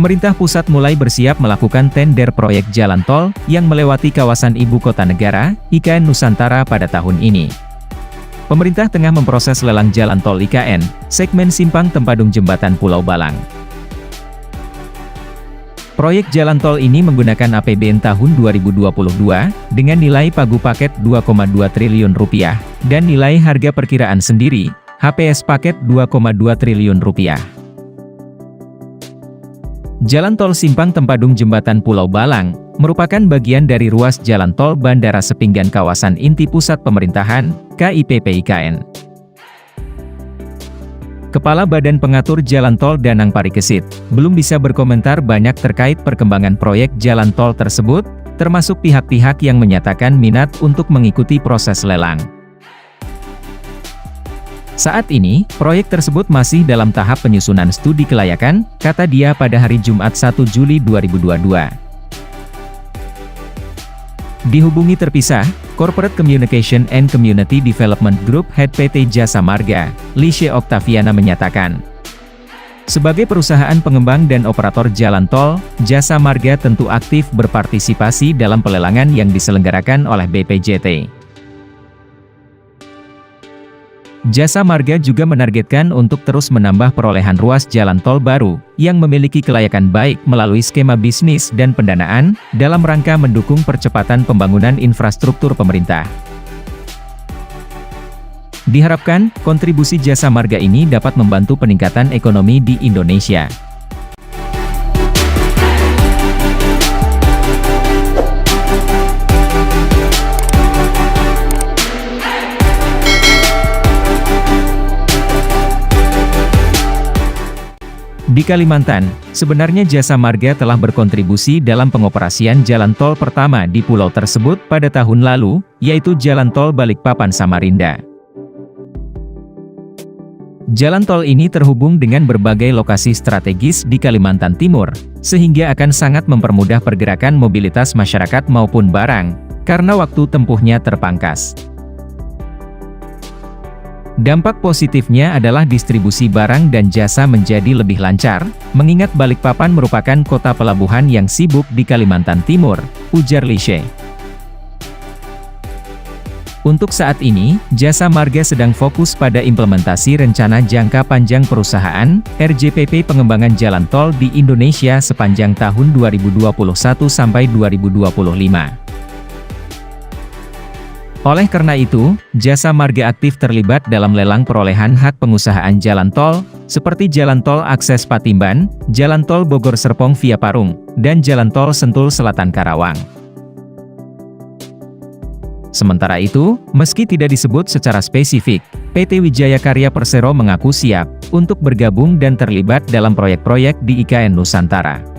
Pemerintah pusat mulai bersiap melakukan tender proyek jalan tol yang melewati kawasan ibu kota negara, IKN Nusantara pada tahun ini. Pemerintah tengah memproses lelang jalan tol IKN, segmen Simpang Tempadung Jembatan Pulau Balang. Proyek jalan tol ini menggunakan APBN tahun 2022, dengan nilai pagu paket Rp2,2 triliun, dan nilai harga perkiraan sendiri, HPS paket Rp2,2 triliun. Jalan tol Simpang Tempadung Jembatan Pulau Balang, merupakan bagian dari ruas jalan tol Bandara Sepinggan kawasan inti pusat pemerintahan, KIPP IKN. Kepala Badan Pengatur Jalan Tol Danang Parikesit, belum bisa berkomentar banyak terkait perkembangan proyek jalan tol tersebut, termasuk pihak-pihak yang menyatakan minat untuk mengikuti proses lelang. Saat ini, proyek tersebut masih dalam tahap penyusunan studi kelayakan, kata dia pada hari Jumat 1 Juli 2022. Dihubungi terpisah, Corporate Communication and Community Development Group Head PT Jasa Marga, Lishe Oktaviana menyatakan, sebagai perusahaan pengembang dan operator jalan tol, Jasa Marga tentu aktif berpartisipasi dalam pelelangan yang diselenggarakan oleh BPJT. Jasa Marga juga menargetkan untuk terus menambah perolehan ruas jalan tol baru, yang memiliki kelayakan baik melalui skema bisnis dan pendanaan, dalam rangka mendukung percepatan pembangunan infrastruktur pemerintah. Diharapkan, kontribusi Jasa Marga ini dapat membantu peningkatan ekonomi di Indonesia. Di Kalimantan, sebenarnya Jasa Marga telah berkontribusi dalam pengoperasian jalan tol pertama di pulau tersebut pada tahun lalu, yaitu Jalan Tol Balikpapan-Samarinda. Jalan tol ini terhubung dengan berbagai lokasi strategis di Kalimantan Timur, sehingga akan sangat mempermudah pergerakan mobilitas masyarakat maupun barang, karena waktu tempuhnya terpangkas. Dampak positifnya adalah distribusi barang dan jasa menjadi lebih lancar, mengingat Balikpapan merupakan kota pelabuhan yang sibuk di Kalimantan Timur, ujar Lishe. Untuk saat ini, Jasa Marga sedang fokus pada implementasi rencana jangka panjang perusahaan, RJPP pengembangan jalan tol di Indonesia sepanjang tahun 2021 sampai 2025. Oleh karena itu, Jasa Marga aktif terlibat dalam lelang perolehan hak pengusahaan jalan tol, seperti Jalan Tol Akses Patimban, Jalan Tol Bogor Serpong via Parung, dan Jalan Tol Sentul Selatan Karawang. Sementara itu, meski tidak disebut secara spesifik, PT Wijaya Karya Persero mengaku siap untuk bergabung dan terlibat dalam proyek-proyek di IKN Nusantara.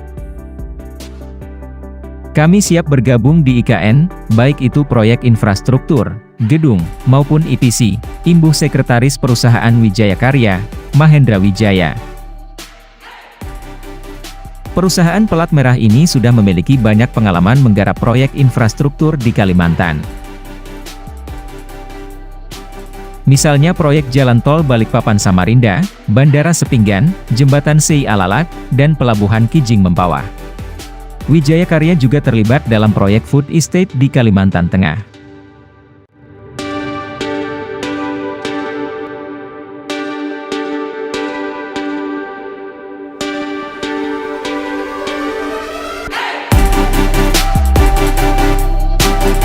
Kami siap bergabung di IKN, baik itu proyek infrastruktur, gedung, maupun EPC, imbuh Sekretaris Perusahaan Wijaya Karya, Mahendra Wijaya. Perusahaan pelat merah ini sudah memiliki banyak pengalaman menggarap proyek infrastruktur di Kalimantan. Misalnya proyek Jalan Tol Balikpapan-Samarinda, Bandara Sepinggan, Jembatan Sei Alalak, dan Pelabuhan Kijing Mempawah. Wijaya Karya juga terlibat dalam proyek food estate di Kalimantan Tengah.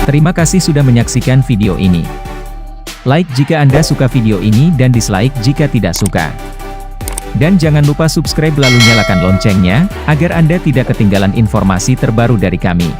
Terima kasih sudah menyaksikan video ini. Like jika Anda suka video ini dan dislike jika tidak suka. Dan jangan lupa subscribe lalu nyalakan loncengnya, agar Anda tidak ketinggalan informasi terbaru dari kami.